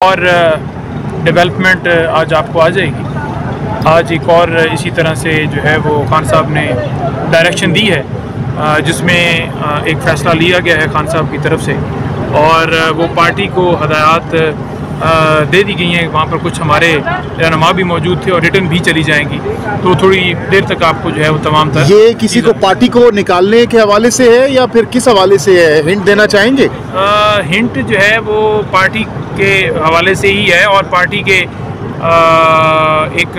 और डेवलपमेंट आज आपको आ जाएगी। आज एक और इसी तरह से जो है वो खान साहब ने डायरेक्शन दी है, जिसमें एक फ़ैसला लिया गया है खान साहब की तरफ से, और वो पार्टी को हदायत दे दी गई हैं। वहाँ पर कुछ हमारे रहनुमा भी मौजूद थे और रिटर्न भी चली जाएंगी, तो थोड़ी देर तक आपको जो है वो तमाम तरह ये किसी को पार्टी को निकालने के हवाले से है या फिर किस हवाले से है, हिंट देना चाहेंगे? हिंट जो है वो पार्टी के हवाले से ही है और पार्टी के एक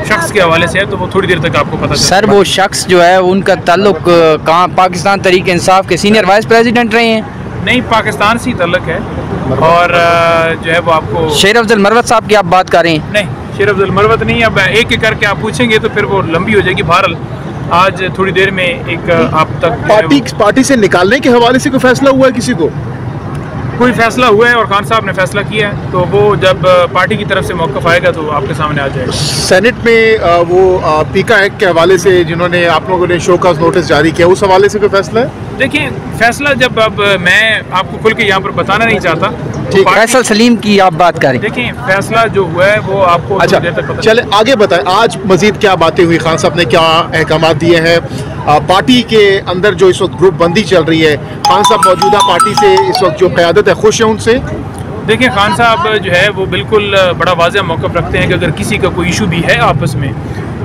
शख्स के हवाले से है, तो वो थोड़ी देर तक आपको पता चलेगा। सर वो शख्स जो है उनका ताल्लुक कहाँ, पाकिस्तान तहरीक इंसाफ के सीनियर वाइस प्रेसिडेंट रहे हैं? नहीं, पाकिस्तान से ही ताल्लुक है और जो है वो आपको शेर अफजल मरवत साहब की आप बात कर रहे हैं? नहीं, शेर अफजल मरवत नहीं। अब एक एक करके आप पूछेंगे तो फिर वो लंबी हो जाएगी। बहरहाल आज थोड़ी देर में एक आप तक पार्टी से निकालने के हवाले से कोई फैसला हुआ है? किसी को कोई फैसला हुआ है और खान साहब ने फैसला किया है, तो वो जब पार्टी की तरफ से मौक़िफ़ आएगा तो आपके सामने आ जाएगा। सेनेट में वो पीका एक्ट के हवाले से जिन्होंने आप लोगों ने शो काज नोटिस जारी किया, उस हवाले से कोई फैसला है? देखिए, फैसला जब अब मैं आपको खुल के यहाँ पर बताना नहीं चाहता। फैसल सलीम की आप बात करें। देखिए, फैसला जो हुआ है वो आपको अच्छा, देर तक पता चले आगे बताएं। आज मजीद क्या बातें हुई, खान साहब ने क्या अहकाम दिए हैं? पार्टी के अंदर जो इस वक्त ग्रुप बंदी चल रही है, खान साहब मौजूदा पार्टी से इस वक्त जो क़यादत है खुश है उनसे? देखिए, खान साहब जो है वो बिल्कुल बड़ा वाज़ेह मौक़िफ़ रखते हैं कि अगर किसी का कोई इशू भी है आपस में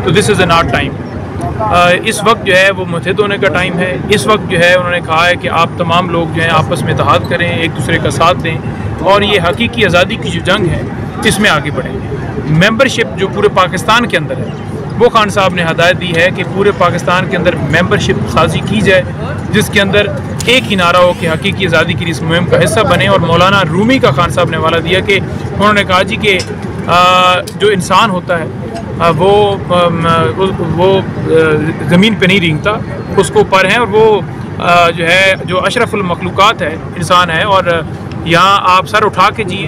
तो दिस इज़ नॉट टाइम। इस वक्त जो है वो मुत्तहिद होने का टाइम है। इस वक्त जो है उन्होंने कहा है कि आप तमाम लोग जो हैं आपस में इत्तेहाद करें, एक दूसरे का साथ दें और ये हकीकी आज़ादी की जो जंग है इसमें आगे बढ़ें। मेंबरशिप जो पूरे पाकिस्तान के अंदर है वो खान साहब ने हदायत दी है कि पूरे पाकिस्तान के अंदर मेंबरशिप साजी की जाए, जिसके अंदर एक ही नारा हो कि हकीकी आज़ादी की इस मुहिम का हिस्सा बने। और मौलाना रूमी का खान साहब ने हवाला दिया कि उन्होंने कहा जी कि जो इंसान होता है वो ज़मीन पे नहीं रेंगता, उसको ऊपर है, और वो जो है जो अशरफुल मखलूक़ात है इंसान है। और यहाँ आप सर उठा के जिए,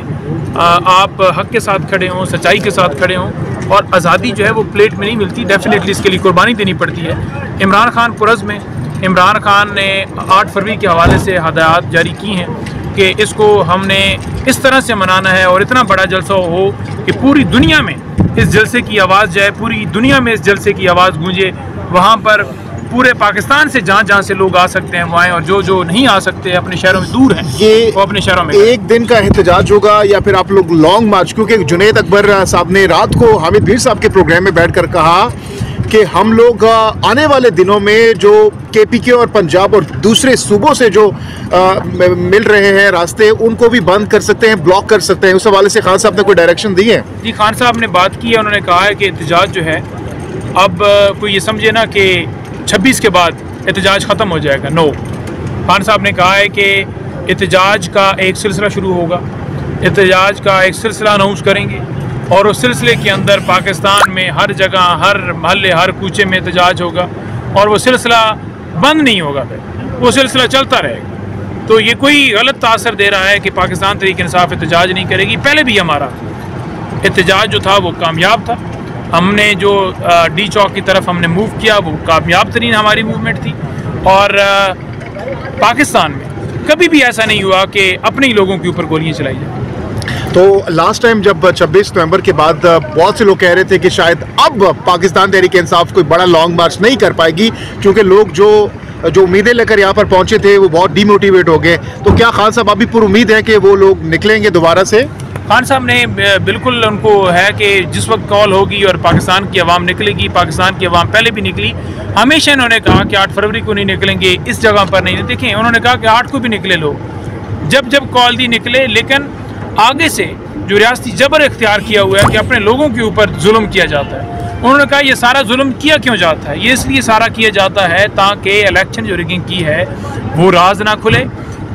आप हक़ के साथ खड़े हों, सच्चाई के साथ खड़े हों, और आज़ादी जो है वो प्लेट में नहीं मिलती, डेफिनेटली इसके लिए कुर्बानी देनी पड़ती है। इमरान खान पुरज़ में इमरान खान ने 8 फरवरी के हवाले से हदायत जारी की हैं कि इसको हमने इस तरह से मनाना है और इतना बड़ा जलसा हो कि पूरी दुनिया में इस जलसे की आवाज़ जाए, पूरी दुनिया में इस जलसे की आवाज़ गूंजे। वहाँ पर पूरे पाकिस्तान से जहाँ जहाँ से लोग आ सकते हैं वो आएँ, और जो जो नहीं आ सकते अपने शहरों में दूर हैं ये वो अपने शहरों में एक दिन का एहतजाज होगा या फिर आप लोग लॉन्ग मार्च? क्योंकि जुनैद अकबर साहब ने रात को हामिद भीर साहब के प्रोग्राम में बैठकर कहा कि हम लोग आने वाले दिनों में जो KPK और पंजाब और दूसरे सूबों से जो मिल रहे हैं रास्ते, उनको भी बंद कर सकते हैं, ब्लॉक कर सकते हैं। उस हवाले से खान साहब ने कोई डायरेक्शन दी है? जी, खान साहब ने बात की है। उन्होंने कहा है कि एहतजाज जो है अब कोई ये समझे ना कि 26 के बाद एहतजाज ख़त्म हो जाएगा। नो, खान साहब ने कहा है कि एहतजाज का एक सिलसिला शुरू होगा, एहतजाज का एक सिलसिला अनाउंस करेंगे, और उस सिलसिले के अंदर पाकिस्तान में हर जगह, हर महल्ले, हर कूचे में एहतजाज होगा, और वो सिलसिला बंद नहीं होगा, फिर वो सिलसिला चलता रहेगा। तो ये कोई गलत तासर दे रहा है कि पाकिस्तान तहरीक इंसाफ एहतजाज नहीं करेगी। पहले भी हमारा एहतजाज जो था वो कामयाब था। हमने जो डी चौक की तरफ हमने मूव किया वो कामयाब तरीन हमारी मूवमेंट थी, और पाकिस्तान में कभी भी ऐसा नहीं हुआ कि अपने ही लोगों के ऊपर गोलियाँ चलाई जाए। तो लास्ट टाइम जब 26 नवंबर के बाद बहुत से लोग कह रहे थे कि शायद अब पाकिस्तान तहरीक इंसाफ कोई बड़ा लॉन्ग मार्च नहीं कर पाएगी, क्योंकि लोग जो उम्मीदें लेकर यहाँ पर पहुँचे थे वो बहुत डीमोटिवेट हो गए। तो क्या खान साहब अभी पूरी उम्मीद है कि वो लोग निकलेंगे दोबारा से? खान साहब ने बिल्कुल, उनको है कि जिस वक्त कॉल होगी और पाकिस्तान की आवाम निकलेगी, पाकिस्तान की आवाम पहले भी निकली। हमेशा इन्होंने कहा कि 8 फरवरी को नहीं निकलेंगे, इस जगह पर नहीं। देखें, उन्होंने कहा कि 8 को भी निकले लोग, जब जब कॉल दी निकले, लेकिन आगे से जो रियासती जबर इख्तियार किया हुआ है कि अपने लोगों के ऊपर जुल्म किया जाता है, उन्होंने कहा ये सारा जुल्म किया क्यों जाता है? ये इसलिए सारा किया जाता है ताकि इलेक्शन जो रिगिंग की है वो राज ना खुले,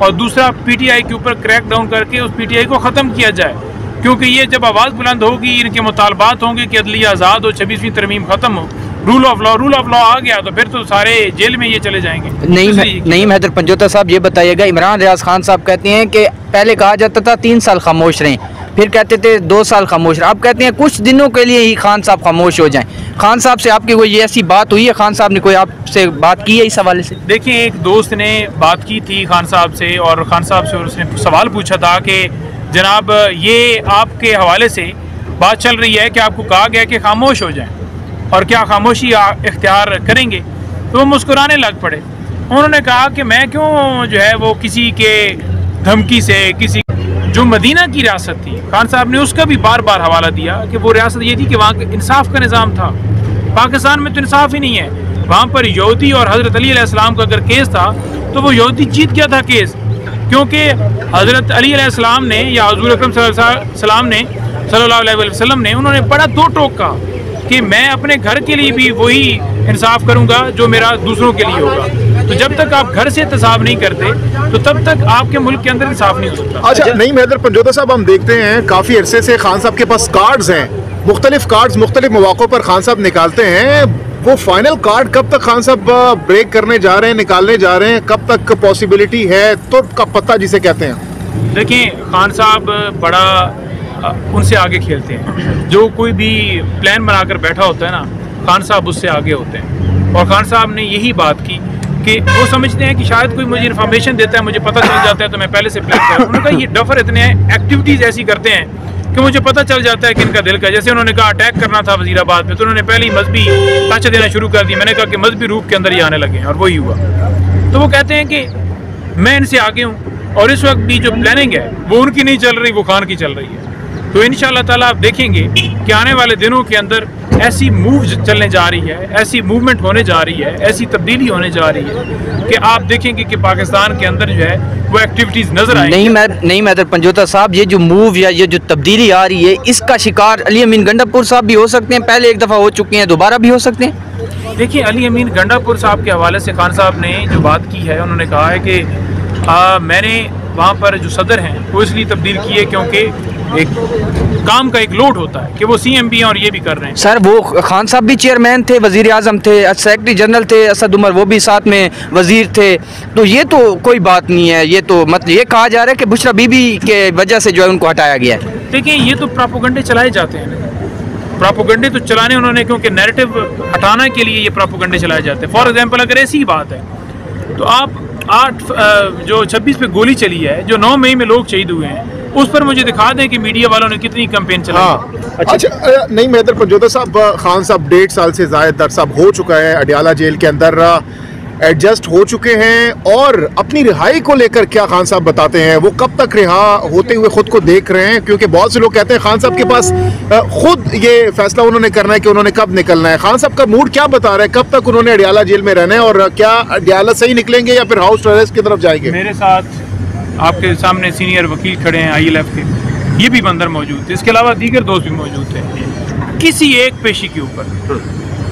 और दूसरा PTI के ऊपर क्रैक डाउन करके उस PTI को ख़त्म किया जाए। क्योंकि ये जब आवाज़ बुलंद होगी, इनके मुतालबात होंगे कि अदलिया आज़ाद हो, 26वीं तरमीम ख़त्म हो, रूल ऑफ लॉ आ गया, तो फिर तो सारे जेल में ये चले जाएंगे। नहीं हैदर पंजोता साहब, ये बताइएगा, इमरान रियाज खान साहब कहते हैं कि पहले कहा जाता था 3 साल खामोश रहें, फिर कहते थे 2 साल खामोश रहे, अब कहते हैं कुछ दिनों के लिए ही खान साहब खामोश हो जाएं। खान साहब से आपकी कोई ऐसी बात हुई है? खान साहब ने कोई आपसे बात की है इस हवाले से? देखिए, एक दोस्त ने बात की थी खान साहब से, और खान साहब से उसने सवाल पूछा था कि जनाब ये आपके हवाले से बात चल रही है कि आपको कहा गया कि खामोश हो जाएं और क्या खामोशी इख्तियार करेंगे, तो वो मुस्कुराने लग पड़े। उन्होंने कहा कि मैं क्यों जो है वो किसी के धमकी से, किसी जो मदीना की रियासत थी, खान साहब ने उसका भी बार बार हवाला दिया कि वो रियासत ये थी कि वहाँ इंसाफ का निज़ाम था। पाकिस्तान में तो इंसाफ ही नहीं है। वहाँ पर यहूदी और हज़रत अली अलैहिस्सलाम का अगर केस था तो वो यहूदी जीत गया था केस, क्योंकि हज़रत अली अलैहिस्सलाम ने या हुज़ूर अकरम सल्लल्लाहु अलैहि वसल्लम ने उन्होंने बड़ा दो टोक कहा कि मैं अपने घर के लिए भी वही इंसाफ करूँगा जो मेरा दूसरों के लिए होगा। तो जब तक आप घर से इंसाफ नहीं करते तो तब तक आपके मुल्क के अंदर इंसाफ नहीं हो सकता। अच्छा, नहीं हैदर पंजोता साहब, हम देखते हैं काफ़ी अरसे से खान साहब के पास कार्ड्स हैं, मुख्तलिफ कार्ड्स मुख्तलिफ मौक़ों पर खान साहब निकालते हैं। वो फाइनल कार्ड कब तक खान साहब ब्रेक करने जा रहे हैं, निकालने जा रहे हैं, कब तक पॉसिबिलिटी है तो का पत्ता जिसे कहते हैं? देखिए, खान साहब बड़ा उनसे आगे खेलते हैं। जो कोई भी प्लान बनाकर बैठा होता है ना, खान साहब उससे आगे होते हैं। और खान साहब ने यही बात की कि वो समझते हैं कि शायद कोई मुझे इन्फॉर्मेशन देता है, मुझे पता चल जाता है तो मैं पहले से प्लान करूँ। उन्होंने कहा ये डफर इतने एक्टिविटीज़ ऐसी करते हैं कि मुझे पता चल जाता है कि इनका दिल का। जैसे उन्होंने कहा अटैक करना था वजीराबाद में, तो उन्होंने पहले ही मजहबी टच देना शुरू कर दी। मैंने कहा कि मजहबी रूप के अंदर ही आने लगे हैं, और वही हुआ। तो वो कहते हैं कि मैं इनसे आगे हूँ, और इस वक्त भी जो प्लानिंग है वो उनकी नहीं चल रही, वो खान की चल रही है। तो इंशाअल्लाह ताला आप देखेंगे कि आने वाले दिनों के अंदर ऐसी मूव चलने जा रही है, ऐसी मूवमेंट होने जा रही है, ऐसी तब्दीली होने जा रही है कि आप देखेंगे कि पाकिस्तान के अंदर जो है वो एक्टिविटीज़ नजर आएंगी। नहीं मैदर पंजोता साहब, ये जो मूव या ये जो तब्दीली आ रही है, इसका शिकार अली अमीन गंडापुर साहब भी हो सकते हैं। पहले एक दफ़ा हो चुके हैं, दोबारा भी हो सकते हैं। देखिए, अली अमीन गंडापुर साहब के हवाले से खान साहब ने जो बात की है, उन्होंने कहा है कि मैंने वहाँ पर जो सदर हैं वो इसलिए तब्दील की है क्योंकि एक काम का एक लोड होता है कि वो CM भी हैं और ये भी कर रहे हैं। सर, वो खान साहब भी चेयरमैन थे, वज़ीर आज़म थे, सेक्रेटरी जनरल थे, असद उमर वो भी साथ में वज़ीर थे। तो ये तो कोई बात नहीं है। ये तो मतलब ये कहा जा रहा है कि बुशरा बीबी के वजह से जो है उनको हटाया गया है। देखिए, ये तो प्रोपोगंडे चलाए जाते हैं। प्रोपोगंडे तो चलाने उन्होंने, क्योंकि नैरेटिव हटाने के लिए ये प्रोपोगंडे चलाए जाते हैं। फॉर एग्जाम्पल, अगर ऐसी ही बात है तो आप 26 पे गोली चली है, जो 9 मई में लोग शहीद हुए हैं, उस पर मुझे दिखा दें कि मीडिया वालों ने कितनी कैंपेन चलाई। हाँ। अच्छा, नहीं हैदर पंजोता साहब, खान साहब 1.5 साल से ज़्यादा साहब हो चुका है अडियाला जेल के अंदर, एडजस्ट हो चुके हैं, और अपनी रिहाई को लेकर क्या खान साहब बताते हैं? वो कब तक रिहा होते हुए खुद को देख रहे हैं? क्योंकि बहुत से लोग कहते हैं खान साहब के पास खुद ये फैसला उन्होंने करना है कि उन्होंने कब निकलना है। खान साहब का मूड क्या बता रहा है? कब तक उन्होंने अडियाला जेल में रहना है, और क्या अडियाला से ही निकलेंगे या फिर हाउस अरेस्ट की तरफ जाएंगे? मेरे साथ आपके सामने सीनियर वकील खड़े हैं ILF के, ये भी बंदर मौजूद थे, इसके अलावा दीगर दोस्त भी मौजूद थे। किसी एक पेशी के ऊपर,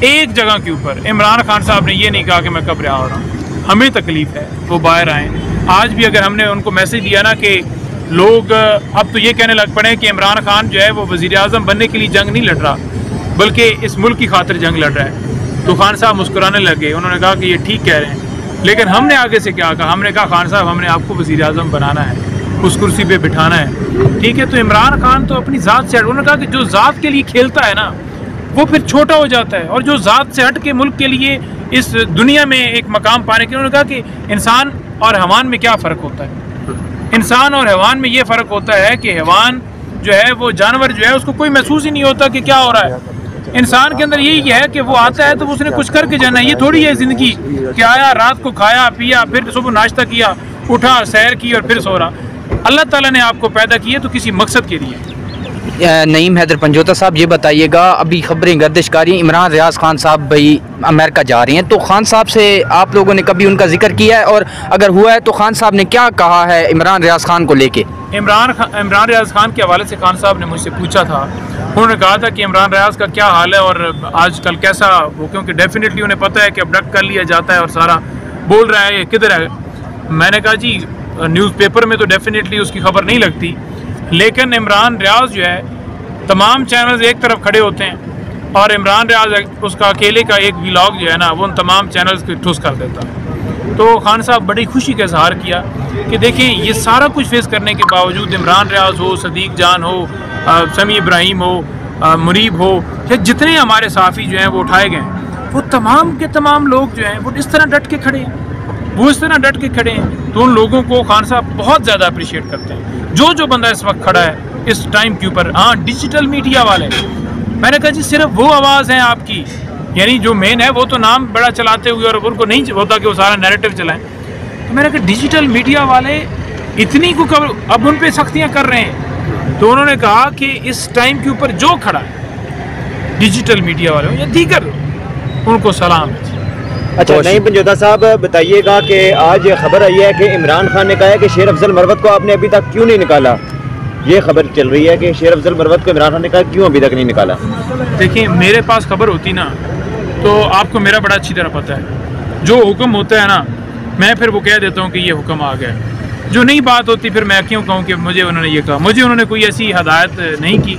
एक जगह के ऊपर इमरान खान साहब ने ये नहीं कहा कि मैं कब रिहा हो रहा हूँ। हमें तकलीफ है, वो बाहर आए। आज भी अगर हमने उनको मैसेज दिया ना कि लोग अब तो ये कहने लग पड़े कि इमरान खान जो है वो वज़ीर आज़म बनने के लिए जंग नहीं लड़ रहा, बल्कि इस मुल्क की खातिर जंग लड़ रहा है, तो खान साहब मुस्कुराने लगे। उन्होंने कहा कि ये ठीक कह रहे हैं। लेकिन हमने आगे से क्या कहा? हमने कहा खान साहब, हमने आपको वज़ीर आज़म बनाना है, उस कुर्सी पे बिठाना है, ठीक है? तो इमरान खान तो अपनी ज़ात से हट, उन्होंने कहा कि जो ज़ात के लिए खेलता है ना वो फिर छोटा हो जाता है, और जो ज़ात से हट के मुल्क के लिए इस दुनिया में एक मकाम पाने के, उन्होंने कहा कि इंसान और हैवान में क्या फ़र्क होता है? इंसान और हैवान में ये फ़र्क होता है कि हैवान जो है वो जानवर जो है उसको कोई महसूस ही नहीं होता कि क्या हो रहा है। इंसान के अंदर यही है कि वो आता है तो उसने कुछ करके जाना है। ये थोड़ी है ज़िंदगी कि आया, रात को खाया पिया, फिर सुबह नाश्ता किया, उठा, सैर की और फिर सो रहा। अल्लाह ताला ने आपको पैदा किया तो किसी मकसद के लिए। नईम हैदर पंजोता साहब, ये बताइएगा, अभी खबरें गर्दिश कर रही हैं इमरान रियाज खान साहब भाई अमेरिका जा रहे हैं, तो खान साहब से आप लोगों ने कभी उनका जिक्र किया है, और अगर हुआ है तो खान साहब ने क्या कहा है इमरान रियाज खान को लेके? इमरान रियाज खान के हवाले से खान साहब ने मुझसे पूछा था। उन्होंने कहा था कि इमरान रियाज का क्या हाल है और आजकल कैसा वो, क्योंकि डेफिनेटली उन्हें पता है कि अबडक्ट कर लिया जाता है और सारा बोल रहा है किधर है। मैंने कहा जी न्यूज़पेपर में तो डेफिनेटली उसकी खबर नहीं लगती, लेकिन इमरान रियाज जो है तमाम चैनल्स एक तरफ खड़े होते हैं और इमरान रियाज उसका अकेले का एक व्लॉग जो है ना वो उन तमाम चैनल्स को ठुस कर देता है। तो खान साहब बड़ी खुशी का इजहार किया कि देखें ये सारा कुछ फेस करने के बावजूद इमरान रियाज हो, सदीक जान हो, समी इब्राहिम हो, मुरीब हो, या जितने हमारे साफ़ी जो हैं वो उठाए गए, वो तमाम के तमाम लोग जो हैं वो इस तरह डट के खड़े हैं, वो इस तरह डट के खड़े हैं। तो उन लोगों को खान साहब बहुत ज़्यादा अप्रिशिएट करते हैं। जो बंदा इस वक्त खड़ा है इस टाइम के ऊपर, हाँ डिजिटल मीडिया वाले, मैंने कहा जी सिर्फ वो आवाज़ है आपकी, यानी जो मेन है वो तो नाम बड़ा चलाते हुए और उनको नहीं होता कि वो सारा नैरेटिव चलाएं। तो मैंने कहा डिजिटल मीडिया वाले इतनी को अब उन पे सख्तियाँ कर रहे हैं। तो उन्होंने कहा कि इस टाइम के ऊपर जो खड़ा है डिजिटल मीडिया वाले या दीगर, उनको सलाम। अच्छा नहीं पंजोता साहब बताइएगा कि आज खबर आई है कि इमरान खान ने कहा है कि शेर अफजल मरवत को आपने अभी तक क्यों नहीं निकाला। ये खबर चल रही है कि शेर अफजल मरवत को इमरान खान ने कहा क्यों अभी तक नहीं निकाला। देखिए मेरे पास खबर होती ना तो आपको मेरा बड़ा अच्छी तरह पता है, जो हुक्म होता है ना मैं फिर वो कह देता हूँ कि ये हुक्म आ गया, जो नहीं बात होती फिर मैं क्यों कहूँ कि मुझे उन्होंने ये कहा, मुझे उन्होंने कोई ऐसी हदायत नहीं की।